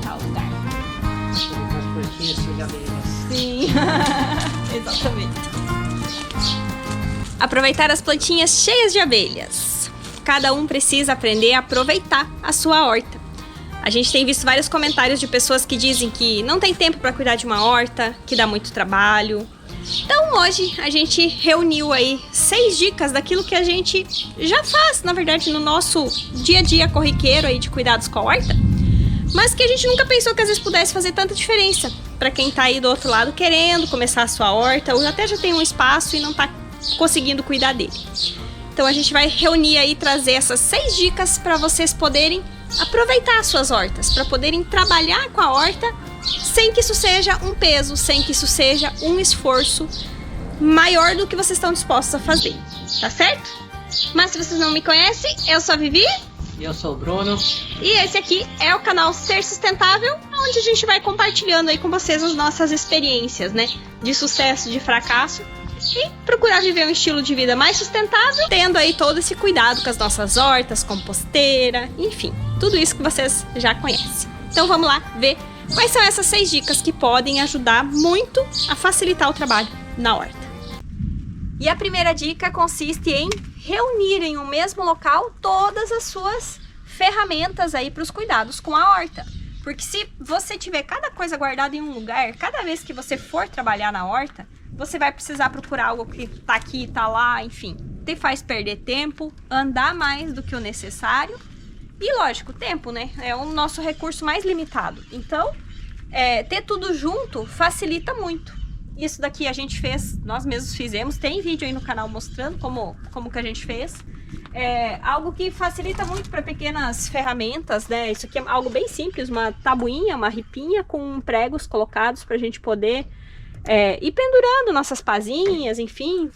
aproveitar o lugar. As plantinhas de abelhas. Sim, exatamente. Aproveitar as plantinhas cheias de abelhas. Cada um precisa aprender a aproveitar a sua horta. A gente tem visto vários comentários de pessoas que dizem que não tem tempo para cuidar de uma horta, que dá muito trabalho. Então hoje a gente reuniu aí 6 dicas daquilo que a gente já faz, na verdade, no nosso dia a dia corriqueiro aí de cuidados com a horta, mas que a gente nunca pensou que às vezes pudesse fazer tanta diferença para quem tá aí do outro lado querendo começar a sua horta ou até já tem um espaço e não tá conseguindo cuidar dele. Então a gente vai reunir aí, trazer essas 6 dicas para vocês poderem aproveitar as suas hortas, para poderem trabalhar com a horta sem que isso seja um peso, sem que isso seja um esforço maior do que vocês estão dispostos a fazer, tá certo? Mas se vocês não me conhecem, eu sou a Vivi. E eu sou o Bruno. E esse aqui é o canal Ser Sustentável, onde a gente vai compartilhando aí com vocês as nossas experiências, né? De sucesso, de fracasso. E procurar viver um estilo de vida mais sustentável, tendo aí todo esse cuidado com as nossas hortas, composteira, enfim, tudo isso que vocês já conhecem. Então vamos lá ver quais são essas 6 dicas que podem ajudar muito a facilitar o trabalho na horta. E a primeira dica consiste em reunir em um mesmo local todas as suas ferramentas aí para os cuidados com a horta. Porque se você tiver cada coisa guardada em um lugar, cada vez que você for trabalhar na horta, você vai precisar procurar algo que tá aqui, tá lá, enfim. Te faz perder tempo, andar mais do que o necessário. E lógico, tempo, né? É o nosso recurso mais limitado. Então, ter tudo junto facilita muito. Isso daqui a gente fez, nós mesmos fizemos. Tem vídeo aí no canal mostrando como que a gente fez. É algo que facilita muito para pequenas ferramentas, né? Isso aqui é algo bem simples, uma tabuinha, uma ripinha com pregos colocados para a gente poder ir pendurando nossas pazinhas, enfim,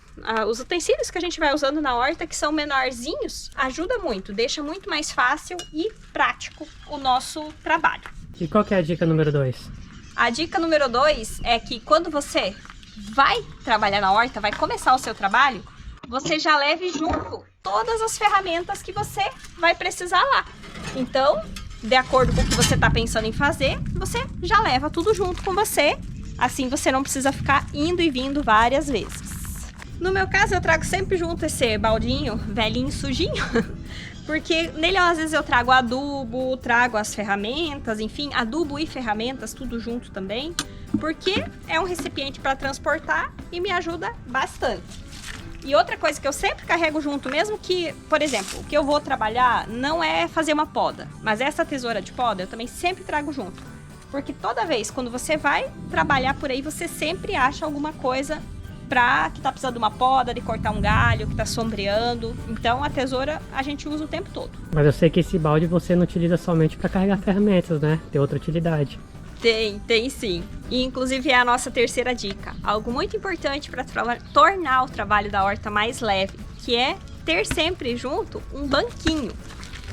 os utensílios que a gente vai usando na horta, que são menorzinhos, ajuda muito, deixa muito mais fácil e prático o nosso trabalho. E qual que é a dica número 2? A dica número 2 é que quando você vai trabalhar na horta, vai começar o seu trabalho, você já leve junto todas as ferramentas que você vai precisar lá. Então, de acordo com o que você está pensando em fazer, você já leva tudo junto com você. Assim você não precisa ficar indo e vindo várias vezes. No meu caso, eu trago sempre junto esse baldinho velhinho, sujinho, porque nele às vezes eu trago adubo, trago as ferramentas, enfim, adubo e ferramentas, tudo junto também, porque é um recipiente para transportar e me ajuda bastante. E outra coisa que eu sempre carrego junto, mesmo que, por exemplo, o que eu vou trabalhar não é fazer uma poda, mas essa tesoura de poda eu também sempre trago junto. Porque toda vez, quando você vai trabalhar por aí, você sempre acha alguma coisa que tá precisando de uma poda, de cortar um galho, que tá sombreando. Então, a tesoura a gente usa o tempo todo. Mas eu sei que esse balde você não utiliza somente para carregar ferramentas, né? Tem outra utilidade. Tem sim. E, inclusive, é a nossa terceira dica. Algo muito importante para tornar o trabalho da horta mais leve, que é ter sempre junto um banquinho.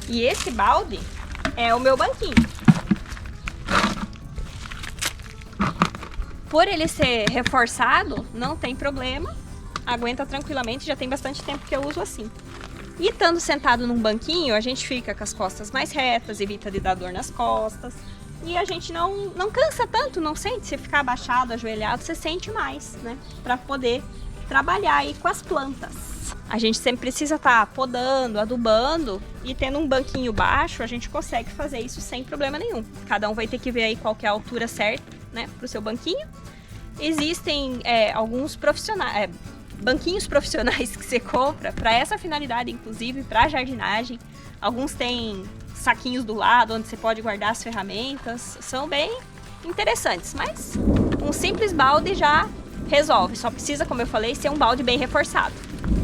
E esse balde é o meu banquinho. Por ele ser reforçado, não tem problema, aguenta tranquilamente, já tem bastante tempo que eu uso assim. E estando sentado num banquinho, a gente fica com as costas mais retas, evita de dar dor nas costas. E a gente não cansa tanto, não sente, se ficar abaixado, ajoelhado, você sente mais, né? Para poder trabalhar aí com as plantas. A gente sempre precisa estar podando, adubando, e tendo um banquinho baixo, a gente consegue fazer isso sem problema nenhum. Cada um vai ter que ver aí qual que é a altura certa, né, para o seu banquinho. Existem alguns banquinhos profissionais que você compra para essa finalidade, inclusive para jardinagem. Alguns têm saquinhos do lado onde você pode guardar as ferramentas. São bem interessantes, mas um simples balde já resolve. Só precisa, como eu falei, ser um balde bem reforçado.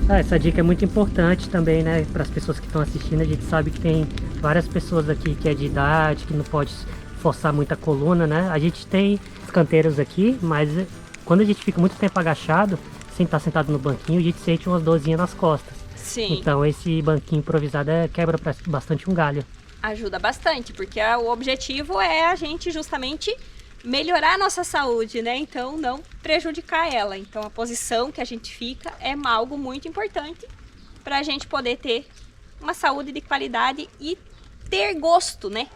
Essa dica é muito importante também, né, para as pessoas que estão assistindo. A gente sabe que tem várias pessoas aqui que é de idade, que não pode forçar muita coluna, né? A gente tem canteiros aqui, mas quando a gente fica muito tempo agachado, sem estar sentado no banquinho, a gente sente umas dorzinhas nas costas. Sim. Então esse banquinho improvisado quebra bastante um galho. Ajuda bastante, porque o objetivo é a gente justamente melhorar a nossa saúde, né? Então não prejudicar ela. Então a posição que a gente fica é algo muito importante para a gente poder ter uma saúde de qualidade e ter gosto, né?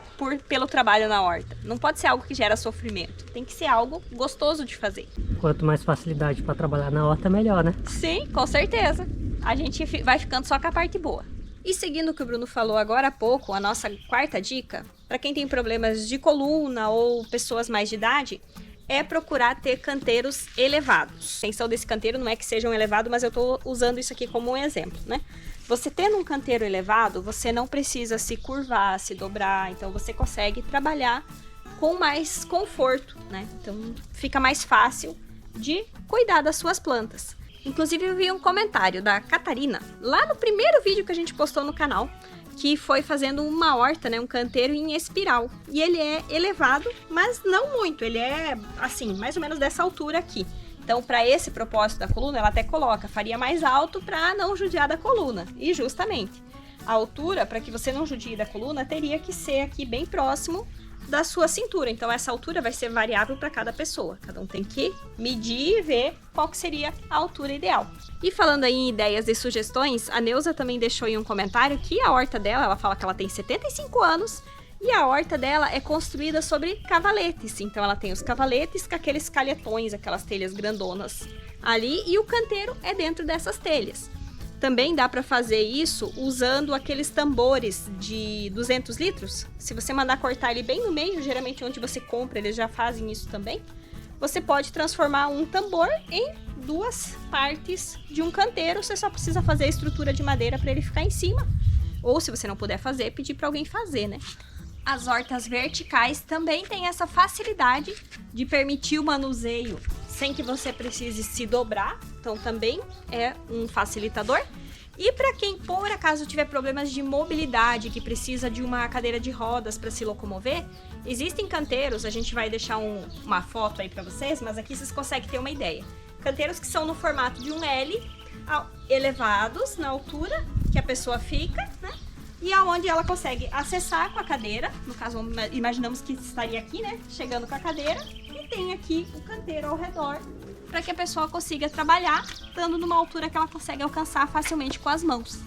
Pelo trabalho na horta. Não pode ser algo que gera sofrimento. Tem que ser algo gostoso de fazer. Quanto mais facilidade para trabalhar na horta, melhor, né? Sim, com certeza. A gente vai ficando só com a parte boa. E seguindo o que o Bruno falou agora há pouco, a nossa quarta dica, para quem tem problemas de coluna ou pessoas mais de idade, é procurar ter canteiros elevados. A intenção desse canteiro não é que sejam elevados, mas eu estou usando isso aqui como um exemplo, né? Você tendo um canteiro elevado, você não precisa se curvar, se dobrar, então você consegue trabalhar com mais conforto, né? Então fica mais fácil de cuidar das suas plantas. Inclusive eu vi um comentário da Catarina, lá no primeiro vídeo que a gente postou no canal, que foi fazendo uma horta, né, um canteiro em espiral. E ele é elevado, mas não muito, ele é assim, mais ou menos dessa altura aqui. Então, para esse propósito da coluna, ela até coloca, faria mais alto para não judiar da coluna. E justamente, a altura, para que você não judie da coluna, teria que ser aqui bem próximo da sua cintura. Então, essa altura vai ser variável para cada pessoa. Cada um tem que medir e ver qual que seria a altura ideal. E falando aí em ideias e sugestões, a Neuza também deixou em um comentário que a horta dela, ela fala que ela tem 75 anos, e a horta dela é construída sobre cavaletes. Então ela tem os cavaletes com aqueles calhetões, aquelas telhas grandonas ali, e o canteiro é dentro dessas telhas. Também dá para fazer isso usando aqueles tambores de 200 litros. Se você mandar cortar ele bem no meio, geralmente onde você compra eles já fazem isso também, você pode transformar um tambor em duas partes de um canteiro. Você só precisa fazer a estrutura de madeira para ele ficar em cima. Ou se você não puder fazer, pedir para alguém fazer, né? As hortas verticais também têm essa facilidade de permitir o manuseio sem que você precise se dobrar. Então também é um facilitador. E para quem, por acaso, tiver problemas de mobilidade, que precisa de uma cadeira de rodas para se locomover, existem canteiros, a gente vai deixar uma foto aí para vocês, mas aqui vocês conseguem ter uma ideia. Canteiros que são no formato de um L, elevados na altura que a pessoa fica, né? E aonde ela consegue acessar com a cadeira, no caso, imaginamos que estaria aqui, né? Chegando com a cadeira, e tem aqui o canteiro ao redor, para que a pessoa consiga trabalhar, estando numa altura que ela consegue alcançar facilmente com as mãos.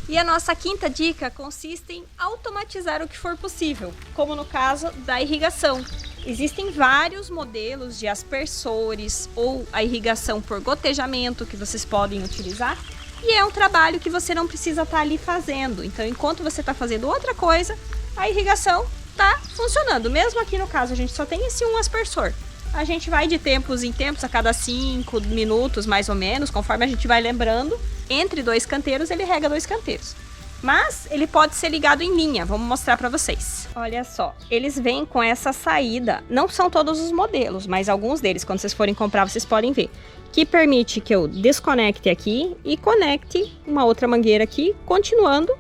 E a nossa quinta dica consiste em automatizar o que for possível, como no caso da irrigação. Existem vários modelos de aspersores ou a irrigação por gotejamento que vocês podem utilizar, e é um trabalho que você não precisa estar ali fazendo. Então, enquanto você está fazendo outra coisa, a irrigação está funcionando. Mesmo aqui no caso, a gente só tem esse um aspersor. A gente vai de tempos em tempos, a cada 5 minutos mais ou menos, conforme a gente vai lembrando, entre 2 canteiros ele rega 2 canteiros. Mas ele pode ser ligado em linha, vamos mostrar para vocês. Olha só, eles vêm com essa saída, não são todos os modelos, mas alguns deles, quando vocês forem comprar, vocês podem ver, que permite que eu desconecte aqui e conecte uma outra mangueira aqui, continuando,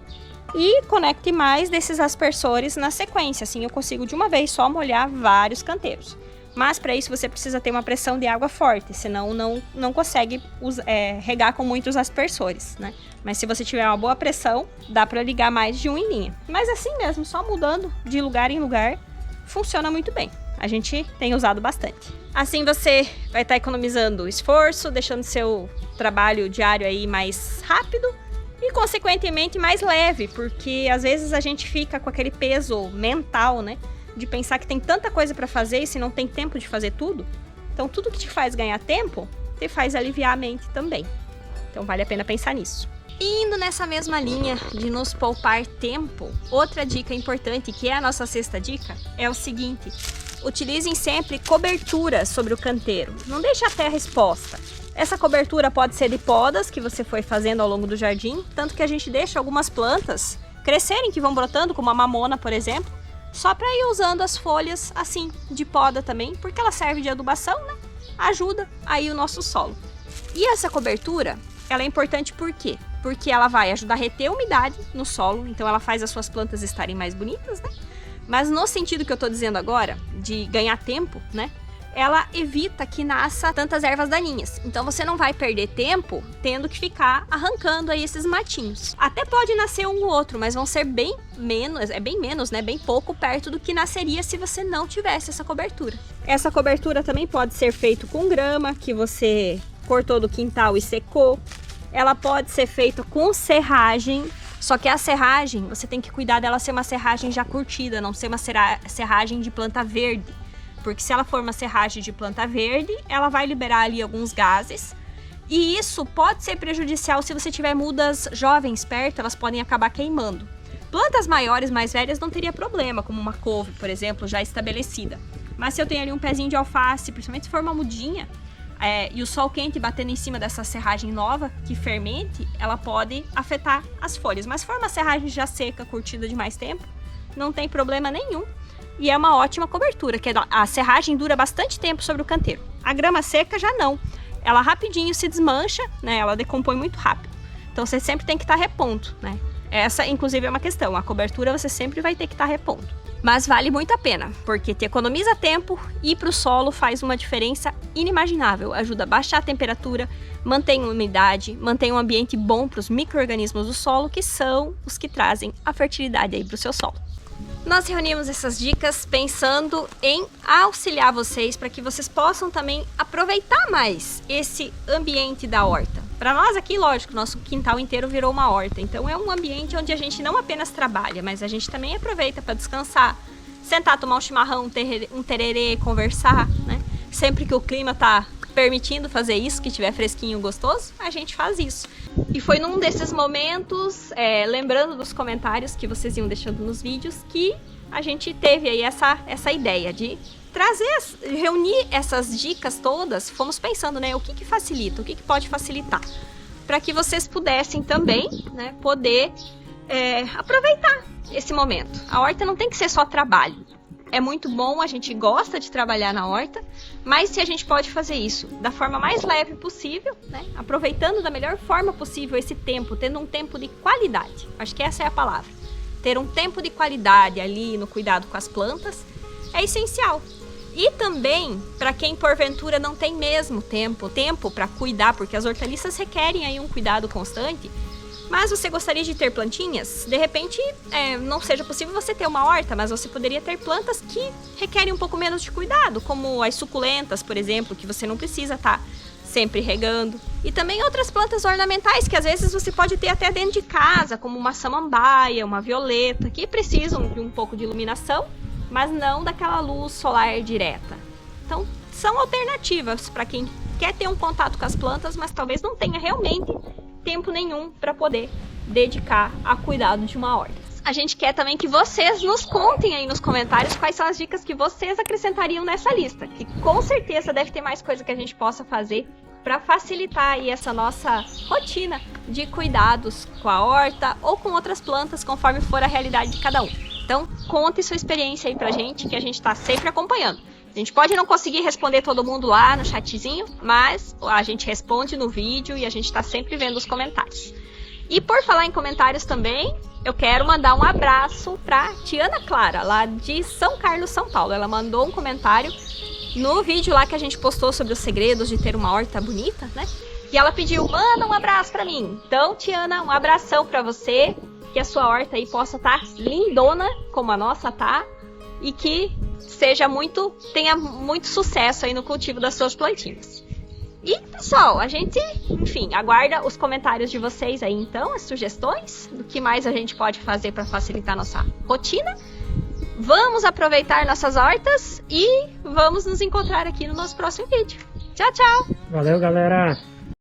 e conecte mais desses aspersores na sequência, assim eu consigo de uma vez só molhar vários canteiros. Mas para isso você precisa ter uma pressão de água forte, senão não consegue regar com muitos aspersores, né? Mas se você tiver uma boa pressão, dá para ligar mais de um em linha. Mas assim mesmo, só mudando de lugar em lugar, funciona muito bem. A gente tem usado bastante. Assim você vai estar economizando esforço, deixando seu trabalho diário aí mais rápido e consequentemente mais leve, porque às vezes a gente fica com aquele peso mental, né? De pensar que tem tanta coisa para fazer e se não tem tempo de fazer tudo. Então tudo que te faz ganhar tempo, te faz aliviar a mente também. Então vale a pena pensar nisso. E indo nessa mesma linha de nos poupar tempo, outra dica importante, que é a nossa sexta dica, é o seguinte: utilizem sempre cobertura sobre o canteiro. Não deixe a terra exposta. Essa cobertura pode ser de podas que você foi fazendo ao longo do jardim, tanto que a gente deixa algumas plantas crescerem, que vão brotando, como a mamona, por exemplo, só para ir usando as folhas assim, de poda também, porque ela serve de adubação, né? Ajuda aí o nosso solo. E essa cobertura, ela é importante por quê? Porque ela vai ajudar a reter umidade no solo, então ela faz as suas plantas estarem mais bonitas, né? Mas no sentido que eu tô dizendo agora, de ganhar tempo, né? Ela evita que nasça tantas ervas daninhas. Então você não vai perder tempo tendo que ficar arrancando aí esses matinhos. Até pode nascer um ou outro, mas vão ser bem menos, né? Bem pouco perto do que nasceria se você não tivesse essa cobertura. Essa cobertura também pode ser feita com grama, que você cortou do quintal e secou. Ela pode ser feita com serragem, só que a serragem, você tem que cuidar dela ser uma serragem já curtida, não ser uma serragem de planta verde. Porque se ela for uma serragem de planta verde, ela vai liberar ali alguns gases. E isso pode ser prejudicial se você tiver mudas jovens perto, elas podem acabar queimando. Plantas maiores, mais velhas, não teria problema, como uma couve, por exemplo, já estabelecida. Mas se eu tenho ali um pezinho de alface, principalmente se for uma mudinha, e o sol quente batendo em cima dessa serragem nova, que fermente, ela pode afetar as folhas. Mas se for uma serragem já seca, curtida de mais tempo, não tem problema nenhum. E é uma ótima cobertura, que a serragem dura bastante tempo sobre o canteiro. A grama seca já não. Ela rapidinho se desmancha, né? Ela decompõe muito rápido. Então você sempre tem que estar repondo, né? Essa, inclusive, é uma questão. A cobertura você sempre vai ter que estar repondo. Mas vale muito a pena, porque te economiza tempo e para o solo faz uma diferença inimaginável. Ajuda a baixar a temperatura, mantém a umidade, mantém um ambiente bom para os micro-organismos do solo, que são os que trazem a fertilidade aí para o seu solo. Nós reunimos essas dicas pensando em auxiliar vocês para que vocês possam também aproveitar mais esse ambiente da horta. Para nós aqui, lógico, nosso quintal inteiro virou uma horta, então é um ambiente onde a gente não apenas trabalha, mas a gente também aproveita para descansar, sentar, tomar um chimarrão, um tererê, conversar, né? Sempre que o clima tá permitindo fazer isso, que tiver fresquinho, gostoso, a gente faz isso. E foi num desses momentos, lembrando dos comentários que vocês iam deixando nos vídeos, que a gente teve aí essa ideia de reunir essas dicas todas. Fomos pensando, né, o que facilita, o que pode facilitar, para que vocês pudessem também, né, poder aproveitar esse momento. A horta não tem que ser só trabalho. É muito bom, a gente gosta de trabalhar na horta, mas se a gente pode fazer isso da forma mais leve possível, né? Aproveitando da melhor forma possível esse tempo, tendo um tempo de qualidade. Acho que essa é a palavra. Ter um tempo de qualidade ali no cuidado com as plantas é essencial. E também, para quem porventura não tem mesmo tempo para cuidar, porque as hortaliças requerem aí um cuidado constante, mas você gostaria de ter plantinhas, de repente não seja possível você ter uma horta, mas você poderia ter plantas que requerem um pouco menos de cuidado, como as suculentas, por exemplo, que você não precisa estar sempre regando. E também outras plantas ornamentais que às vezes você pode ter até dentro de casa, como uma samambaia, uma violeta, que precisam de um pouco de iluminação, mas não daquela luz solar direta. Então, são alternativas para quem quer ter um contato com as plantas, mas talvez não tenha realmente tempo nenhum para poder dedicar a cuidado de uma horta. A gente quer também que vocês nos contem aí nos comentários quais são as dicas que vocês acrescentariam nessa lista, que com certeza deve ter mais coisa que a gente possa fazer para facilitar aí essa nossa rotina de cuidados com a horta ou com outras plantas, conforme for a realidade de cada um. Então, conte sua experiência aí pra gente, que a gente tá sempre acompanhando. A gente pode não conseguir responder todo mundo lá no chatzinho, mas a gente responde no vídeo e a gente tá sempre vendo os comentários. E por falar em comentários também, eu quero mandar um abraço pra Tiana Clara, lá de São Carlos, São Paulo. Ela mandou um comentário no vídeo lá que a gente postou sobre os segredos de ter uma horta bonita, né? E ela pediu, manda um abraço pra mim. Então, Tiana, um abração pra você, que a sua horta aí possa estar lindona, como a nossa tá, e que tenha muito sucesso aí no cultivo das suas plantinhas. E, pessoal, a gente, enfim, aguarda os comentários de vocês aí, então, as sugestões do que mais a gente pode fazer para facilitar nossa rotina. Vamos aproveitar nossas hortas e vamos nos encontrar aqui no nosso próximo vídeo. Tchau, tchau! Valeu, galera!